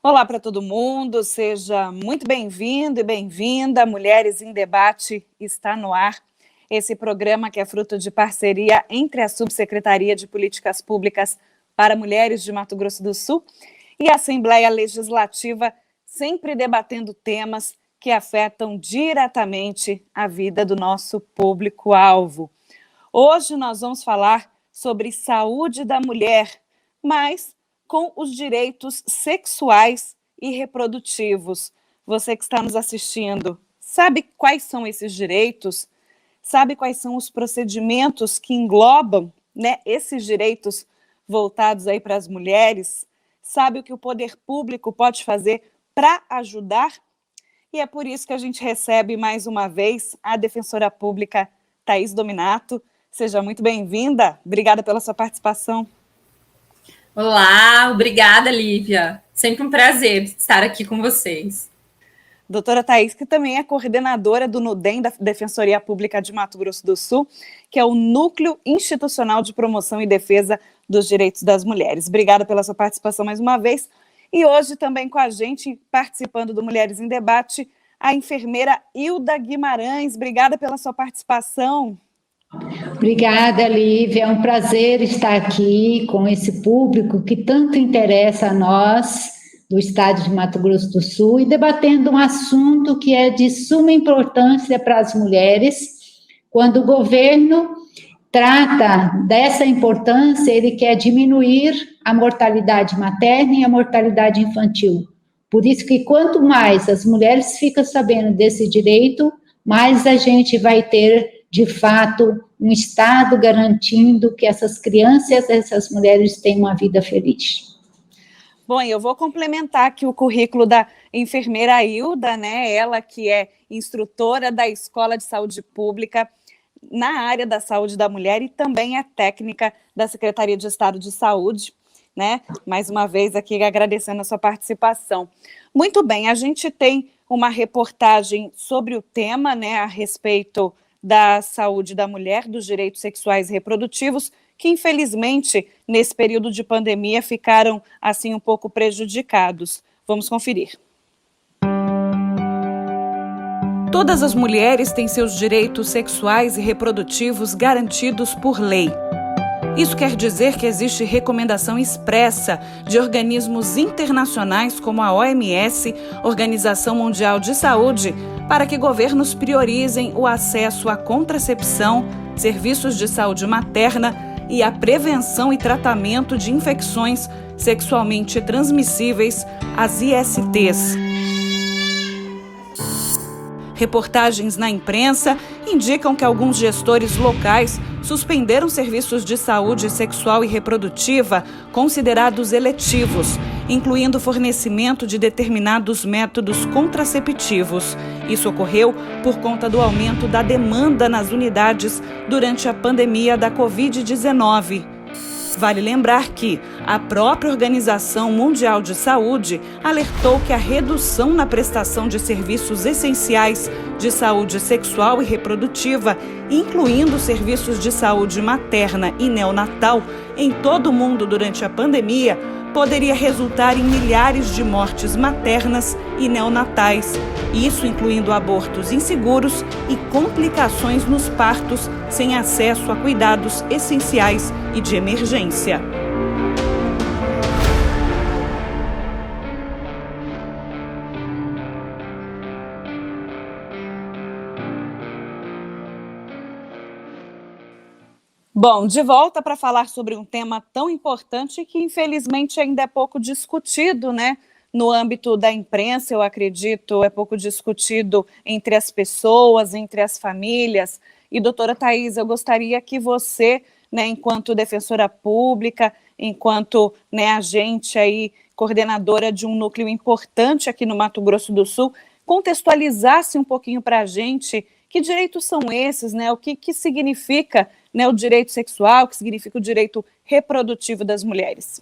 Olá para todo mundo, seja muito bem-vindo e bem-vinda. Mulheres em Debate está no ar. Esse programa que é fruto de parceria entre a Subsecretaria de Políticas Públicas para Mulheres de Mato Grosso do Sul e a Assembleia Legislativa, sempre debatendo temas que afetam diretamente a vida do nosso público-alvo. Hoje nós vamos falar sobre saúde da mulher, mas com os direitos sexuais e reprodutivos. Você que está nos assistindo, sabe quais são esses direitos? Sabe quais são os procedimentos que englobam, esses direitos voltados aí para as mulheres? Sabe o que o poder público pode fazer para ajudar? E é por isso que a gente recebe mais uma vez a defensora pública Thaís Dominato. Seja muito bem-vinda. Obrigada pela sua participação. Olá, obrigada, Lívia. Sempre um prazer estar aqui com vocês. Doutora Thaís, que também é coordenadora do NUDEM, da Defensoria Pública de Mato Grosso do Sul, que é o Núcleo Institucional de Promoção e Defesa dos Direitos das Mulheres. Obrigada pela sua participação mais uma vez. E hoje também com a gente, participando do Mulheres em Debate, a enfermeira Hilda Guimarães. Obrigada pela sua participação. Obrigada, Lívia. É um prazer estar aqui com esse público que tanto interessa a nós, do estado de Mato Grosso do Sul, e debatendo um assunto que é de suma importância para as mulheres. Quando o governo trata dessa importância, ele quer diminuir a mortalidade materna e a mortalidade infantil. Por isso que quanto mais as mulheres ficam sabendo desse direito, mais a gente vai ter, de fato, um Estado garantindo que essas crianças, essas mulheres tenham uma vida feliz. Bom, eu vou complementar aqui o currículo da enfermeira Hilda, ela que é instrutora da Escola de Saúde Pública na área da saúde da mulher e também é técnica da Secretaria de Estado de Saúde, Mais uma vez aqui agradecendo a sua participação. Muito bem, a gente tem uma reportagem sobre o tema, a respeito da saúde da mulher, dos direitos sexuais e reprodutivos, que infelizmente, nesse período de pandemia, ficaram assim um pouco prejudicados. Vamos conferir. Todas as mulheres têm seus direitos sexuais e reprodutivos garantidos por lei. Isso quer dizer que existe recomendação expressa de organismos internacionais como a OMS, Organização Mundial de Saúde, para que governos priorizem o acesso à contracepção, serviços de saúde materna e a prevenção e tratamento de infecções sexualmente transmissíveis, as ISTs. Reportagens na imprensa indicam que alguns gestores locais suspenderam serviços de saúde sexual e reprodutiva considerados eletivos, incluindo o fornecimento de determinados métodos contraceptivos. Isso ocorreu por conta do aumento da demanda nas unidades durante a pandemia da Covid-19. Vale lembrar que a própria Organização Mundial de Saúde alertou que a redução na prestação de serviços essenciais de saúde sexual e reprodutiva, incluindo serviços de saúde materna e neonatal, em todo o mundo durante a pandemia, poderia resultar em milhares de mortes maternas e neonatais, isso incluindo abortos inseguros e complicações nos partos sem acesso a cuidados essenciais e de emergência. Bom, de volta para falar sobre um tema tão importante que, infelizmente, ainda é pouco discutido, no âmbito da imprensa, eu acredito, é pouco discutido entre as pessoas, entre as famílias. E, doutora Thaís, eu gostaria que você, enquanto defensora pública, enquanto agente aí, coordenadora de um núcleo importante aqui no Mato Grosso do Sul, contextualizasse um pouquinho para a gente que direitos são esses, o que significa o direito sexual, o que significa o direito reprodutivo das mulheres.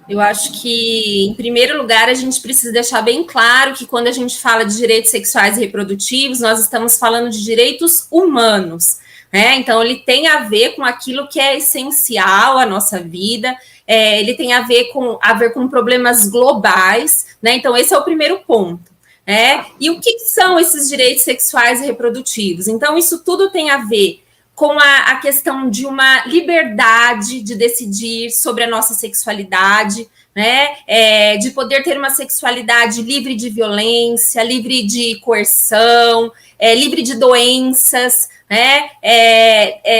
Eu acho que, em primeiro lugar, a gente precisa deixar bem claro que quando a gente fala de direitos sexuais e reprodutivos, nós estamos falando de direitos humanos. né? Então, ele tem a ver com aquilo que é essencial à nossa vida, ele tem a ver com problemas globais, né? Então, esse é o primeiro ponto. E o que são esses direitos sexuais e reprodutivos? Então, isso tudo tem a ver com a questão de uma liberdade de decidir sobre a nossa sexualidade, né? De poder ter uma sexualidade livre de violência, livre de coerção, livre de doenças, né?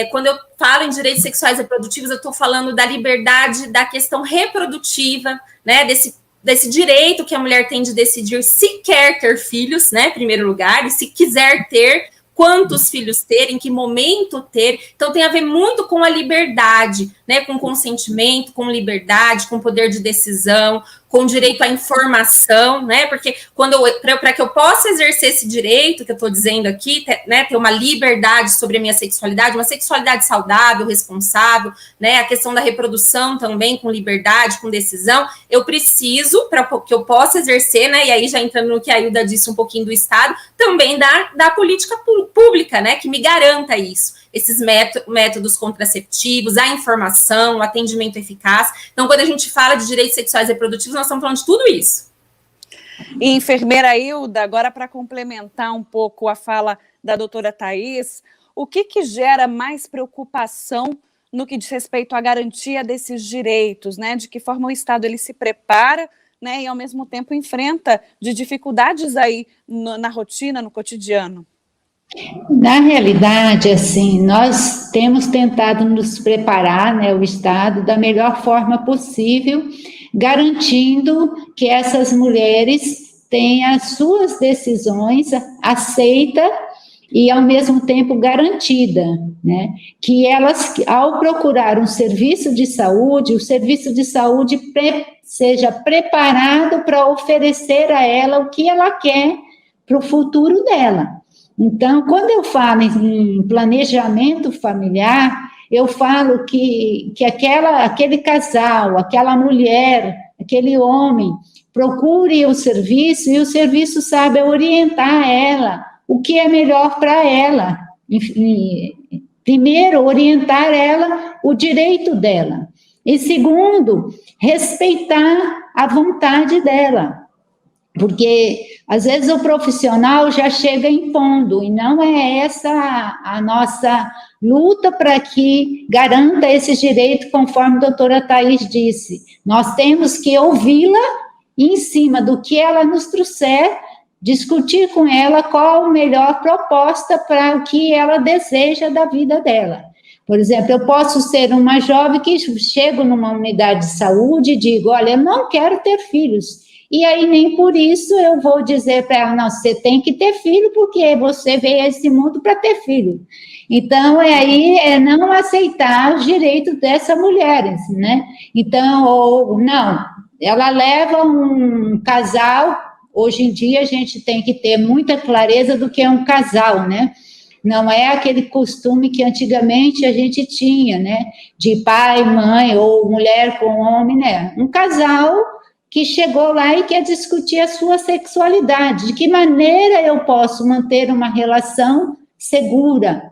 Quando eu falo em direitos sexuais e reprodutivos, eu estou falando da liberdade da questão reprodutiva, né? Desse direito que a mulher tem de decidir se quer ter filhos, né, em primeiro lugar, e se quiser ter, quantos filhos ter, em que momento ter. Então, tem a ver muito com a liberdade, né, com consentimento, com liberdade, com poder de decisão, com direito à informação, né, porque para que eu possa exercer esse direito que eu estou dizendo aqui, né, ter uma liberdade sobre a minha sexualidade, uma sexualidade saudável, responsável, né, a questão da reprodução também, com liberdade, com decisão, eu preciso, para que eu possa exercer, né, e aí já entrando no que a Hilda disse um pouquinho do Estado, também da política pública, né, que me garanta isso, esses métodos contraceptivos, a informação, o atendimento eficaz. Então, quando a gente fala de direitos sexuais e reprodutivos, nós estamos falando de tudo isso. E, enfermeira Hilda, agora para complementar um pouco a fala da doutora Thaís, o que gera mais preocupação no que diz respeito à garantia desses direitos, né? De que forma o Estado ele se prepara, né? E, ao mesmo tempo, enfrenta de dificuldades aí na rotina, no cotidiano? Na realidade, assim, nós temos tentado nos preparar, né, o Estado, da melhor forma possível, garantindo que essas mulheres tenham as suas decisões aceitas e, ao mesmo tempo, garantida, né, que elas, ao procurar um serviço de saúde, o serviço de saúde seja preparado para oferecer a ela o que ela quer para o futuro dela. Então, quando eu falo em planejamento familiar, eu falo que aquele casal, aquela mulher, aquele homem, procure o serviço e o serviço sabe orientar ela, o que é melhor para ela. Primeiro, orientar ela o direito dela. E segundo, respeitar a vontade dela. Porque, às vezes, o profissional já chega impondo, e não é essa a nossa luta para que garanta esse direito, conforme a doutora Thaís disse. Nós temos que ouvi-la em cima do que ela nos trouxer, discutir com ela qual a melhor proposta para o que ela deseja da vida dela. Por exemplo, eu posso ser uma jovem que chego numa unidade de saúde e digo, olha, eu não quero ter filhos. E aí, nem por isso eu vou dizer para ela, não, você tem que ter filho, porque você veio a esse mundo para ter filho. Então, não aceitar os direitos dessa mulher, né? Então, ou não, ela leva um casal, hoje em dia a gente tem que ter muita clareza do que é um casal, né? Não é aquele costume que antigamente a gente tinha, né? De pai, mãe, ou mulher com homem, né? Um casal que chegou lá e quer discutir a sua sexualidade, de que maneira eu posso manter uma relação segura,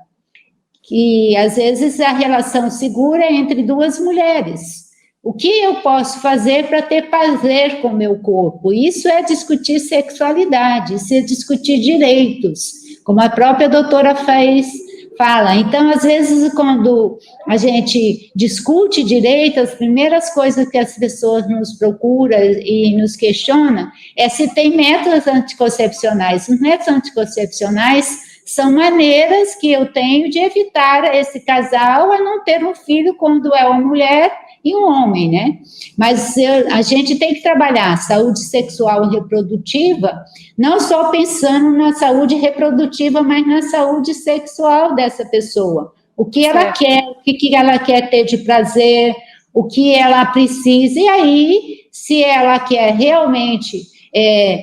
que às vezes a relação segura é entre duas mulheres. O que eu posso fazer para ter prazer com o meu corpo? Isso é discutir sexualidade, isso é discutir direitos, como a própria doutora fala. Então, às vezes, quando a gente discute direito, as primeiras coisas que as pessoas nos procuram e nos questionam é se tem métodos anticoncepcionais. Os métodos anticoncepcionais são maneiras que eu tenho de evitar esse casal a não ter um filho quando é uma mulher e um homem, né? Mas a gente tem que trabalhar a saúde sexual e reprodutiva, não só pensando na saúde reprodutiva, mas na saúde sexual dessa pessoa. O que ela quer, o que ela quer ter de prazer, o que ela precisa, e aí, se ela quer realmente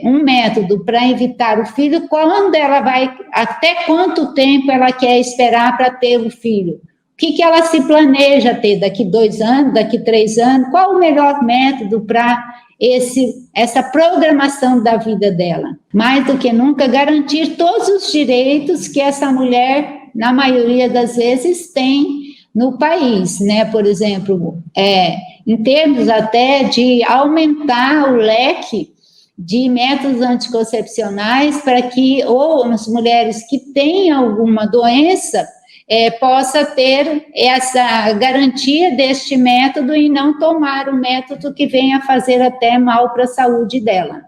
um método para evitar o filho, quando ela vai, até quanto tempo ela quer esperar para ter o filho? O que ela se planeja ter daqui 2 anos, daqui 3 anos? Qual o melhor método para essa programação da vida dela? Mais do que nunca, garantir todos os direitos que essa mulher na maioria das vezes, tem no país, né? Por exemplo, em termos até de aumentar o leque de métodos anticoncepcionais para que ou as mulheres que têm alguma doença possa ter essa garantia deste método e não tomar um método que venha fazer até mal para a saúde dela.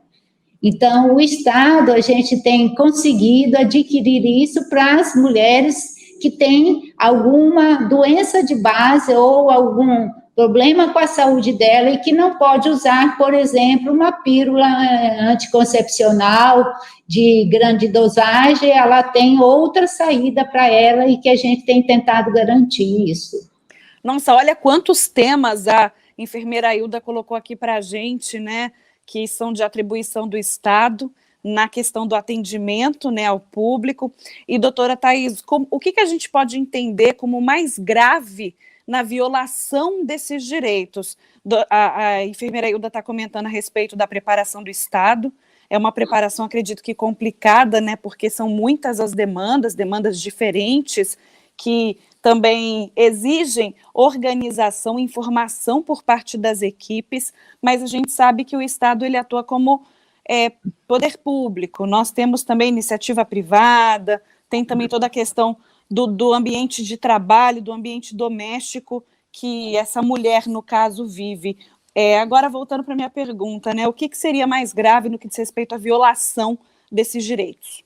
Então, o Estado, a gente tem conseguido adquirir isso para as mulheres que têm alguma doença de base ou algum problema com a saúde dela e que não pode usar, por exemplo, uma pílula anticoncepcional de grande dosagem, ela tem outra saída para ela e que a gente tem tentado garantir isso. Nossa, olha quantos temas a enfermeira Hilda colocou aqui para a gente, né, que são de atribuição do Estado, na questão do atendimento, né, ao público. E, doutora Thaís, o que a gente pode entender como mais grave na violação desses direitos? A enfermeira Hilda está comentando a respeito da preparação do Estado. É uma preparação, acredito que complicada, né, porque são muitas as demandas diferentes, que também exigem organização, informação por parte das equipes, mas a gente sabe que o Estado ele atua como poder público. Nós temos também iniciativa privada, tem também toda a questão do ambiente de trabalho, do ambiente doméstico que essa mulher, no caso, vive. Agora, voltando para a minha pergunta, né, o que seria mais grave no que diz respeito à violação desses direitos?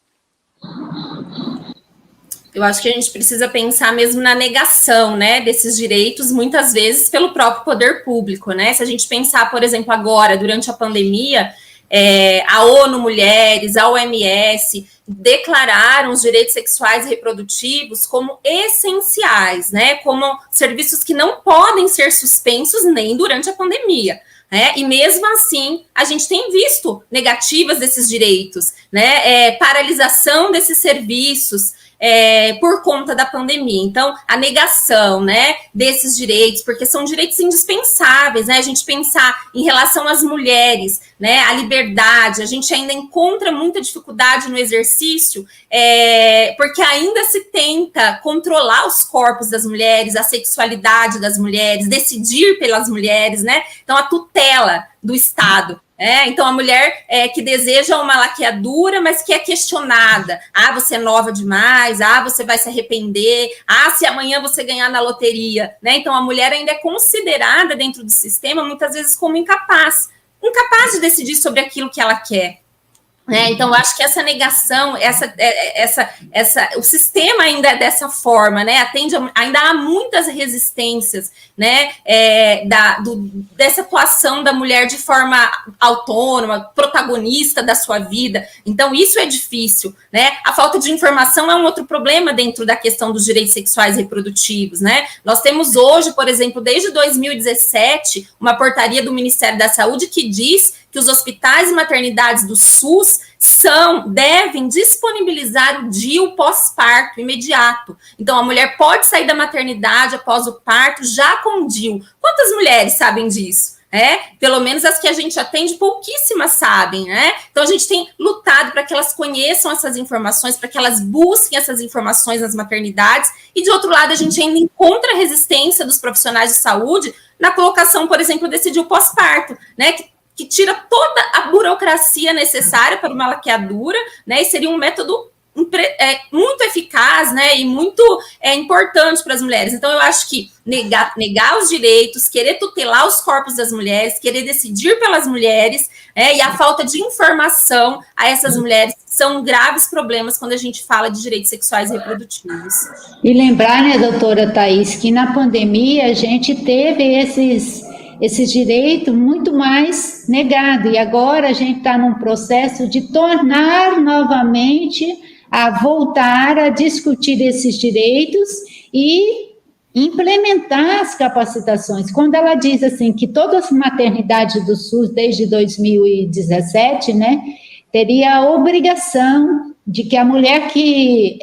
Eu acho que a gente precisa pensar mesmo na negação, né, desses direitos, muitas vezes pelo próprio poder público, né? Se a gente pensar, por exemplo, agora, durante a pandemia, a ONU Mulheres, a OMS, declararam os direitos sexuais e reprodutivos como essenciais, né, como serviços que não podem ser suspensos nem durante a pandemia. E mesmo assim, a gente tem visto negativas desses direitos, né, paralisação desses serviços, por conta da pandemia. Então, a negação, né, desses direitos, porque são direitos indispensáveis, né, a gente pensar em relação às mulheres, né, a liberdade, a gente ainda encontra muita dificuldade no exercício, porque ainda se tenta controlar os corpos das mulheres, a sexualidade das mulheres, decidir pelas mulheres, né, então a tutela do Estado. Então, a mulher que deseja uma laqueadura, mas que é questionada. Você é nova demais, você vai se arrepender, se amanhã você ganhar na loteria, né? Então, a mulher ainda é considerada dentro do sistema, muitas vezes, como incapaz de decidir sobre aquilo que ela quer. Então, eu acho que essa negação, o sistema ainda é dessa forma, né? Ainda há muitas resistências, né? Dessa atuação da mulher de forma autônoma, protagonista da sua vida. Então, isso é difícil, né? A falta de informação é um outro problema dentro da questão dos direitos sexuais e reprodutivos, né? Nós temos hoje, por exemplo, desde 2017, uma portaria do Ministério da Saúde que diz que os hospitais e maternidades do SUS devem disponibilizar o DIU pós-parto imediato. Então, a mulher pode sair da maternidade após o parto já com o DIU. Quantas mulheres sabem disso? Pelo menos as que a gente atende, pouquíssimas sabem, né? Então, a gente tem lutado para que elas conheçam essas informações, para que elas busquem essas informações nas maternidades, e, de outro lado, a gente ainda encontra a resistência dos profissionais de saúde na colocação, por exemplo, desse DIU pós-parto, né? Que tira toda a burocracia necessária para uma laqueadura, né? E seria um método muito eficaz, né? E muito importante para as mulheres. Então, eu acho que negar os direitos, querer tutelar os corpos das mulheres, querer decidir pelas mulheres, e a falta de informação a essas mulheres são graves problemas quando a gente fala de direitos sexuais e reprodutivos. E lembrar, né, doutora Thaís, que na pandemia a gente teve esse direito muito mais negado, e agora a gente está num processo de tornar novamente a voltar a discutir esses direitos e implementar as capacitações. Quando ela diz assim que todas as maternidades do SUS desde 2017, né, teria a obrigação de que a mulher que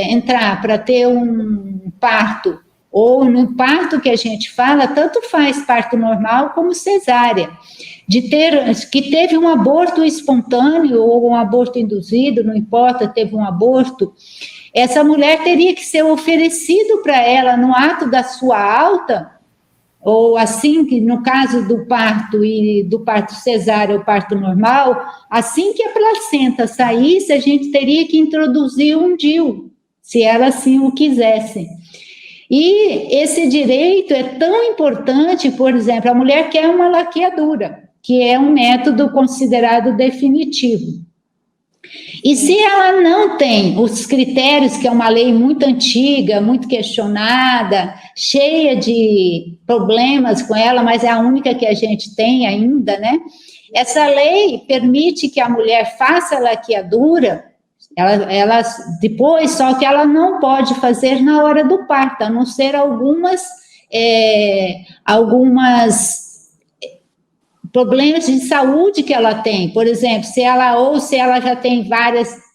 entrar para ter um parto, ou no parto que a gente fala, tanto faz parto normal como cesárea, que teve um aborto espontâneo ou um aborto induzido, não importa, teve um aborto, essa mulher teria que ser oferecido para ela no ato da sua alta, ou assim que no caso do parto e do parto cesáreo ou parto normal, assim que a placenta saísse, a gente teria que introduzir um DIU, se ela assim o quisesse. E esse direito é tão importante, por exemplo, a mulher quer uma laqueadura, que é um método considerado definitivo. E se ela não tem os critérios, que é uma lei muito antiga, muito questionada, cheia de problemas com ela, mas é a única que a gente tem ainda, né? Essa lei permite que a mulher faça a laqueadura, ela depois, só que ela não pode fazer na hora do parto, a não ser algumas problemas de saúde que ela tem, por exemplo, se ela já tem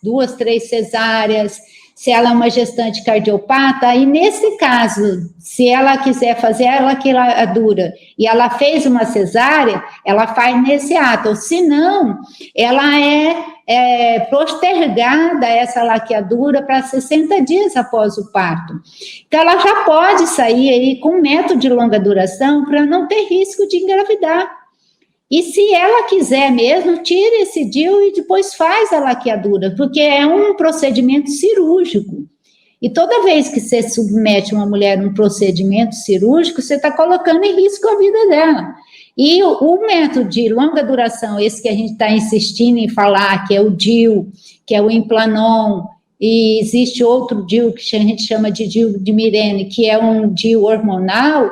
2, 3 cesáreas, se ela é uma gestante cardiopata, e nesse caso, se ela quiser fazer a laqueadura e ela fez uma cesárea, ela faz nesse ato, se não, ela é postergada essa laqueadura para 60 dias após o parto. Então, ela já pode sair aí com um método de longa duração para não ter risco de engravidar. E se ela quiser mesmo, tira esse DIU e depois faz a laqueadura, porque é um procedimento cirúrgico. E toda vez que você submete uma mulher a um procedimento cirúrgico, você está colocando em risco a vida dela. E o método de longa duração, esse que a gente está insistindo em falar, que é o DIU, que é o Implanon, e existe outro DIU que a gente chama de DIU de Mirena, que é um DIU hormonal,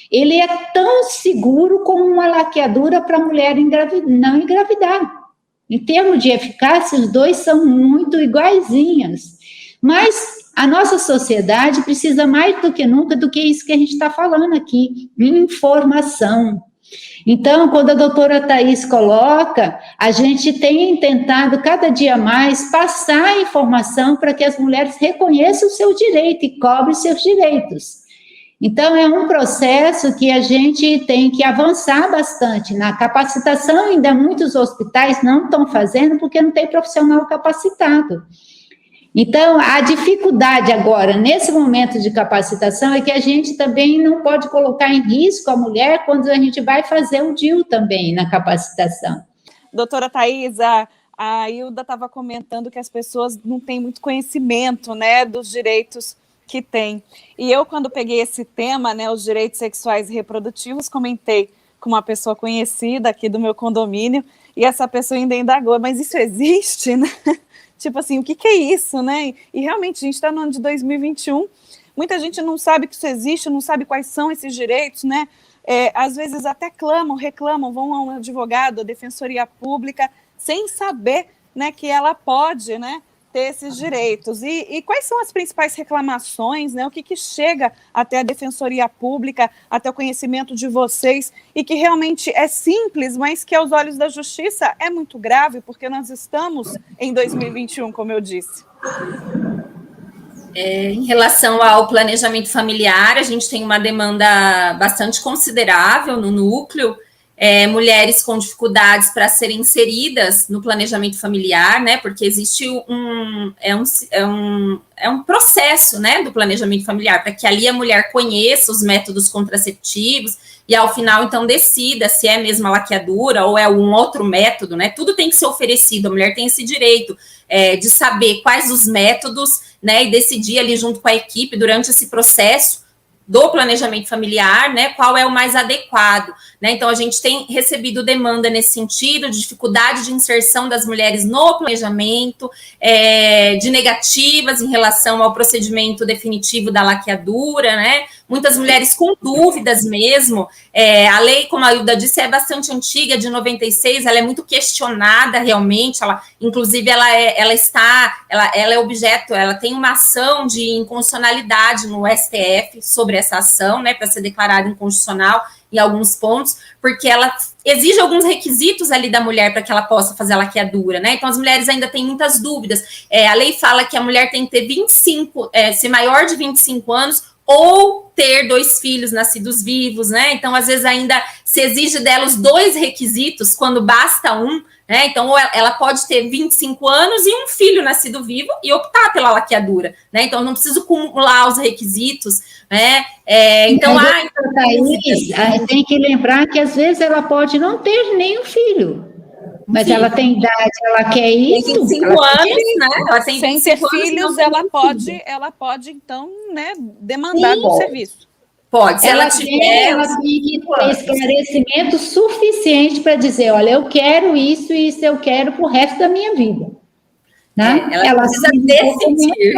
ele é tão seguro como uma laqueadura para a mulher não engravidar. Em termos de eficácia, os dois são muito iguaizinhos. Mas a nossa sociedade precisa mais do que nunca do que isso que a gente está falando aqui, informação. Então, quando a doutora Thaís coloca, a gente tem tentado cada dia mais passar a informação para que as mulheres reconheçam o seu direito e cobrem seus direitos. Então, é um processo que a gente tem que avançar bastante. Na capacitação, ainda muitos hospitais não estão fazendo porque não tem profissional capacitado. Então, a dificuldade agora, nesse momento de capacitação, é que a gente também não pode colocar em risco a mulher quando a gente vai fazer o DIU também na capacitação. Doutora Thaís, a Hilda estava comentando que as pessoas não têm muito conhecimento, né, dos direitos que tem. E eu, quando peguei esse tema, né, os direitos sexuais e reprodutivos, comentei com uma pessoa conhecida aqui do meu condomínio, e essa pessoa ainda indagou, mas isso existe, né? Tipo assim, o que é isso, né? E realmente, a gente está no ano de 2021, muita gente não sabe que isso existe, não sabe quais são esses direitos, né? Às vezes até reclamam, vão a um advogado, a defensoria pública, sem saber, né, que ela pode, né, ter esses direitos. E quais são as principais reclamações, né? O que chega até a Defensoria Pública, até o conhecimento de vocês, e que realmente é simples, mas que aos olhos da Justiça é muito grave, porque nós estamos em 2021, como eu disse. Em relação ao planejamento familiar, a gente tem uma demanda bastante considerável no núcleo, mulheres com dificuldades para serem inseridas no planejamento familiar, né, porque existe um processo, né, do planejamento familiar, para que ali a mulher conheça os métodos contraceptivos e ao final, então, decida se é mesmo a laqueadura ou é um outro método, né, tudo tem que ser oferecido, a mulher tem esse direito de saber quais os métodos, né, e decidir ali junto com a equipe durante esse processo do planejamento familiar, né, qual é o mais adequado, né, então a gente tem recebido demanda nesse sentido, de dificuldade de inserção das mulheres no planejamento, de negativas em relação ao procedimento definitivo da laqueadura, né, muitas mulheres com dúvidas mesmo, a lei, como a Hilda disse, é bastante antiga, de 96, ela é muito questionada realmente, inclusive ela é objeto, ela tem uma ação de inconstitucionalidade no STF sobre essa ação, né, para ser declarada inconstitucional em alguns pontos, porque ela exige alguns requisitos ali da mulher para que ela possa fazer a laqueadura, né, então as mulheres ainda têm muitas dúvidas, a lei fala que a mulher tem que ter ser maior de 25 anos, ou ter 2 filhos nascidos vivos, né? Então, às vezes, ainda se exige dela os 2 requisitos, quando basta um, né? Então, ela pode ter 25 anos e um filho nascido vivo e optar pela laqueadura, né? Então, não preciso acumular os requisitos, né? Então, Thaís, tem que lembrar que, às vezes, ela pode não ter nenhum filho. Mas ela tem idade, ela quer isso. Tem 25 anos, né? Ela tem sem ter filhos, ela pode, então, né, demandar do serviço. Pode, se ela tiver... Ela tem que ter esclarecimento suficiente para dizer, olha, eu quero isso e isso eu quero para o resto da minha vida. Né? Ela precisa decidir.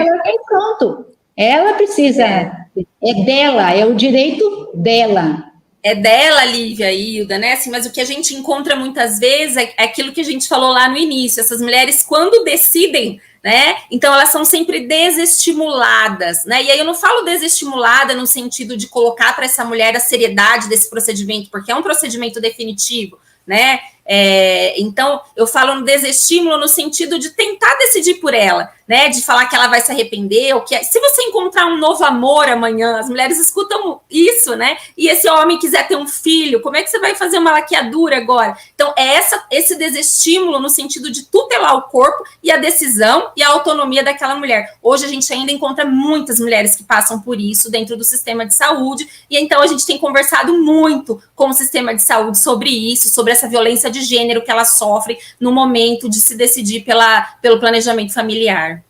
Pronto. Ela precisa, é dela, é o direito dela. É dela, Lívia e Hilda, né? Assim, mas o que a gente encontra muitas vezes é aquilo que a gente falou lá no início. Essas mulheres, quando decidem, né? Então, elas são sempre desestimuladas, né? E aí eu não falo desestimulada no sentido de colocar para essa mulher a seriedade desse procedimento, porque é um procedimento definitivo, né? Então, eu falo no desestímulo no sentido de tentar decidir por ela, né? De falar que ela vai se arrepender, ou que se você encontrar um novo amor amanhã, as mulheres escutam isso, né? E esse homem quiser ter um filho, como é que você vai fazer uma laqueadura agora? Então, esse desestímulo no sentido de tutelar o corpo e a decisão e a autonomia daquela mulher. Hoje a gente ainda encontra muitas mulheres que passam por isso dentro do sistema de saúde, e então a gente tem conversado muito com o sistema de saúde sobre isso, sobre essa violência de gênero que ela sofre no momento de se decidir pelo planejamento familiar.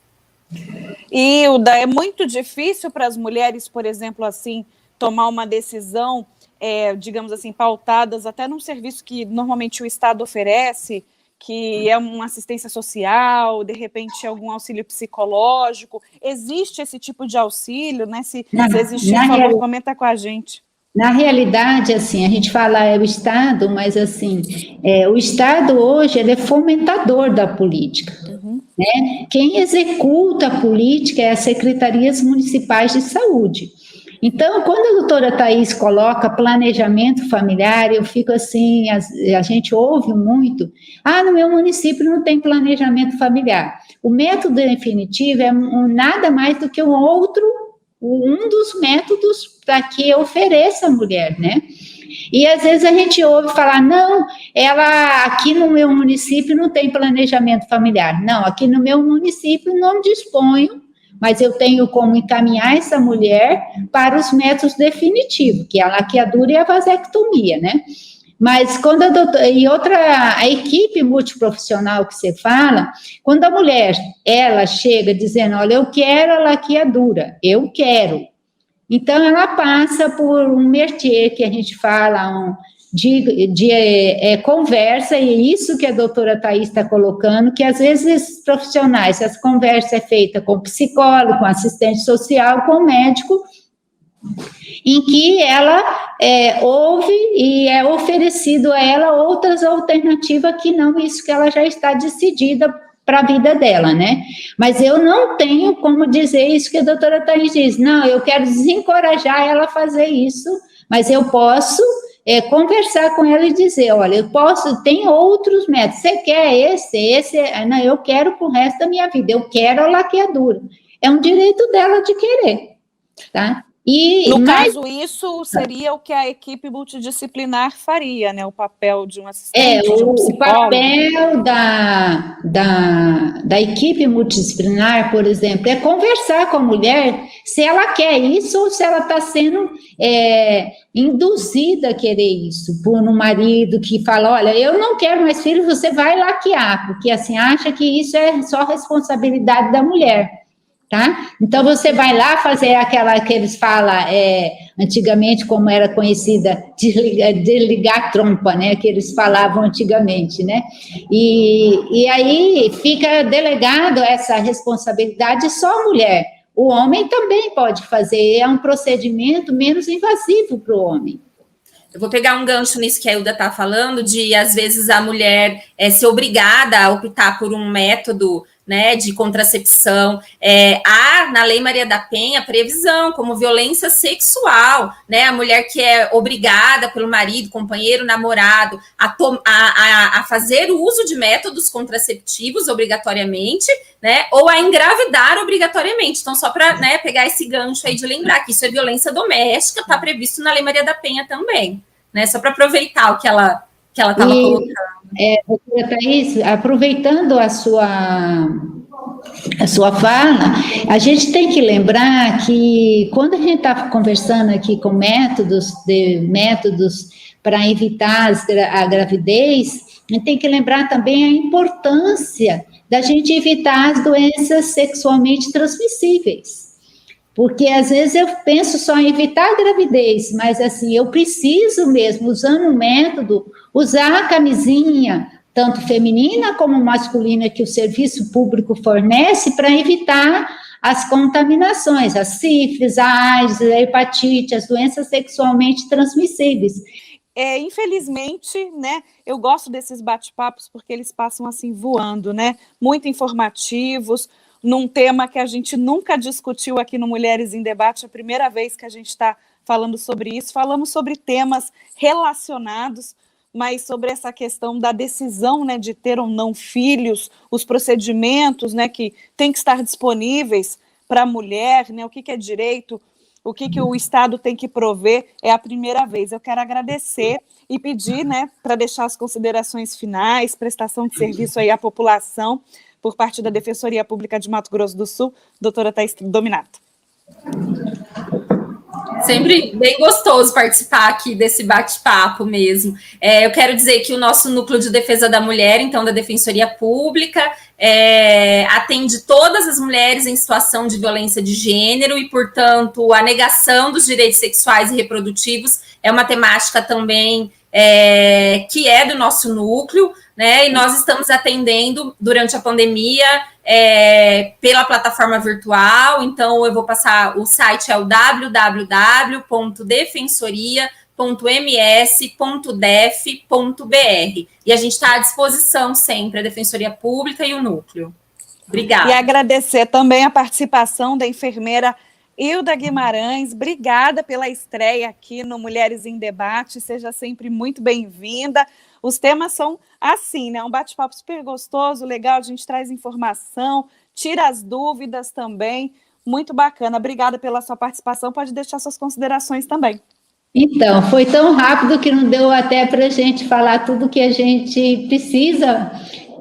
Hilda, é muito difícil para as mulheres, por exemplo, assim, tomar uma decisão, digamos assim, pautadas até num serviço que normalmente o Estado oferece, que é uma assistência social, de repente algum auxílio psicológico. Existe esse tipo de auxílio, né? Se existir, por favor, comenta com a gente. Na realidade, assim, a gente fala o Estado, mas assim, o Estado hoje ele é fomentador da política. Né? Quem executa a política é as secretarias municipais de saúde. Então, quando a doutora Thaís coloca planejamento familiar, eu fico assim, a gente ouve muito, no meu município não tem planejamento familiar. O método definitivo é nada mais do que um dos métodos para que ofereça a mulher, né? E às vezes a gente ouve falar, não, ela aqui no meu município não tem planejamento familiar. Não, aqui no meu município não disponho, mas eu tenho como encaminhar essa mulher para os métodos definitivos, que é a laqueadura e a vasectomia, né? Mas quando a equipe multiprofissional que você fala, quando a mulher, ela chega dizendo, olha, eu quero a laqueadura, eu quero. Então, ela passa por um métier que a gente fala, de conversa, e é isso que a doutora Thaís está colocando, que às vezes profissionais, essa conversa é feita com psicólogo, com assistente social, com médico, em que ela ouve e é oferecido a ela outras alternativas que não isso que ela já está decidida para a vida dela, né? Mas eu não tenho como dizer isso que a doutora Thaís diz. Não, eu quero desencorajar ela a fazer isso, mas eu posso conversar com ela e dizer, olha, tem outros métodos, você quer esse? Não, eu quero para o resto da minha vida, eu quero a laqueadura. É um direito dela de querer, tá? No caso, isso seria o que a equipe multidisciplinar faria, né? O papel de um assistente, de um psicólogo. O papel da equipe multidisciplinar, por exemplo, é conversar com a mulher se ela quer isso ou se ela está sendo induzida a querer isso por um marido que fala, olha, eu não quero mais filhos, você vai laquear, porque assim, acha que isso é só responsabilidade da mulher. Tá? Então, você vai lá fazer aquela que eles falam, antigamente, como era conhecida, desligar a trompa, né? Que eles falavam antigamente, né? E aí fica delegado essa responsabilidade só a mulher. O homem também pode fazer, é um procedimento menos invasivo para o homem. Eu vou pegar um gancho nisso que a Hilda está falando, de, às vezes, a mulher ser obrigada a optar por um método, né, de contracepção. Há na Lei Maria da Penha previsão como violência sexual, né, a mulher que é obrigada pelo marido, companheiro, namorado a fazer o uso de métodos contraceptivos obrigatoriamente, né, ou a engravidar obrigatoriamente. Então, só para, né, pegar esse gancho aí de lembrar que isso é violência doméstica, está previsto na Lei Maria da Penha também, né, só para aproveitar o que ela estava colocando. Doutora Thaís, aproveitando a sua fala, a gente tem que lembrar que quando a gente está conversando aqui com métodos para evitar a gravidez, a gente tem que lembrar também a importância da gente evitar as doenças sexualmente transmissíveis. Porque, às vezes, eu penso só em evitar a gravidez, mas, assim, eu preciso mesmo, usando um método, usar a camisinha, tanto feminina como masculina, que o serviço público fornece, para evitar as contaminações, a sífilis, a AIDS, a hepatite, as doenças sexualmente transmissíveis. Infelizmente, né, eu gosto desses bate-papos porque eles passam assim voando, né, muito informativos, num tema que a gente nunca discutiu aqui no Mulheres em Debate, é a primeira vez que a gente está falando sobre isso, falamos sobre temas relacionados, mas sobre essa questão da decisão, né, de ter ou não filhos, os procedimentos, né, que tem que estar disponíveis para a mulher, né, o que é direito, o que o Estado tem que prover, é a primeira vez. Eu quero agradecer e pedir, né, para deixar as considerações finais, prestação de serviço aí à população, por parte da Defensoria Pública de Mato Grosso do Sul, doutora Thaís Dominato. Sempre bem gostoso participar aqui desse bate-papo mesmo. Eu quero dizer que o nosso Núcleo de Defesa da Mulher, então, da Defensoria Pública, atende todas as mulheres em situação de violência de gênero e, portanto, a negação dos direitos sexuais e reprodutivos é uma temática também que é do nosso núcleo, né? E nós estamos atendendo durante a pandemia pela plataforma virtual. Então, eu vou passar, o site é o www.defensoria.ms.def.br e a gente está à disposição sempre, a Defensoria Pública e o Núcleo. Obrigada. E agradecer também a participação da enfermeira Hilda Guimarães, obrigada pela estreia aqui no Mulheres em Debate, seja sempre muito bem-vinda. Os temas são assim, né? Um bate-papo super gostoso, legal, a gente traz informação, tira as dúvidas também, muito bacana. Obrigada pela sua participação, pode deixar suas considerações também. Então, foi tão rápido que não deu até para a gente falar tudo que a gente precisa.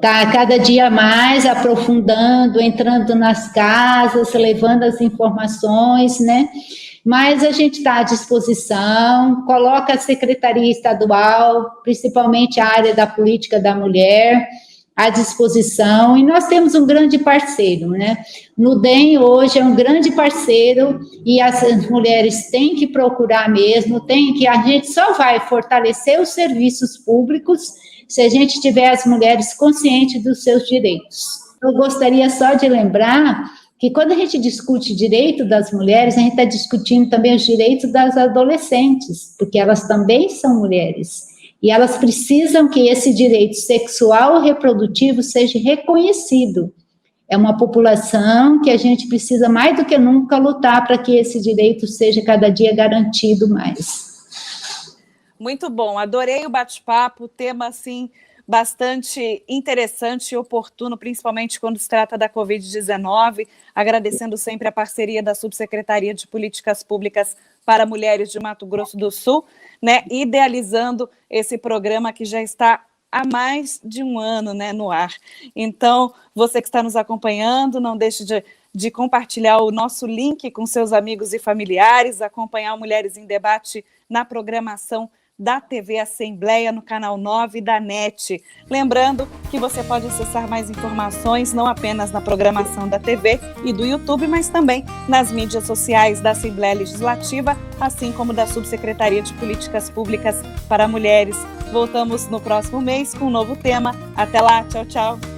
Tá cada dia mais aprofundando, entrando nas casas, levando as informações, né? Mas a gente está à disposição, coloca a Secretaria Estadual, principalmente a área da política da mulher, à disposição, e nós temos um grande parceiro, né? No DEM hoje é um grande parceiro, e as mulheres têm que procurar mesmo, a gente só vai fortalecer os serviços públicos se a gente tiver as mulheres conscientes dos seus direitos. Eu gostaria só de lembrar que quando a gente discute direito das mulheres, a gente está discutindo também os direitos das adolescentes, porque elas também são mulheres, e elas precisam que esse direito sexual e reprodutivo seja reconhecido. É uma população que a gente precisa mais do que nunca lutar para que esse direito seja cada dia garantido mais. Muito bom, adorei o bate-papo, tema assim bastante interessante e oportuno, principalmente quando se trata da Covid-19, agradecendo sempre a parceria da Subsecretaria de Políticas Públicas para Mulheres de Mato Grosso do Sul, né, idealizando esse programa que já está há mais de um ano, né, no ar. Então, você que está nos acompanhando, não deixe de compartilhar o nosso link com seus amigos e familiares, acompanhar o Mulheres em Debate na programação da TV Assembleia, no canal 9 da NET. Lembrando que você pode acessar mais informações, não apenas na programação da TV e do YouTube, mas também nas mídias sociais da Assembleia Legislativa, assim como da Subsecretaria de Políticas Públicas para Mulheres. Voltamos no próximo mês com um novo tema. Até lá, tchau, tchau.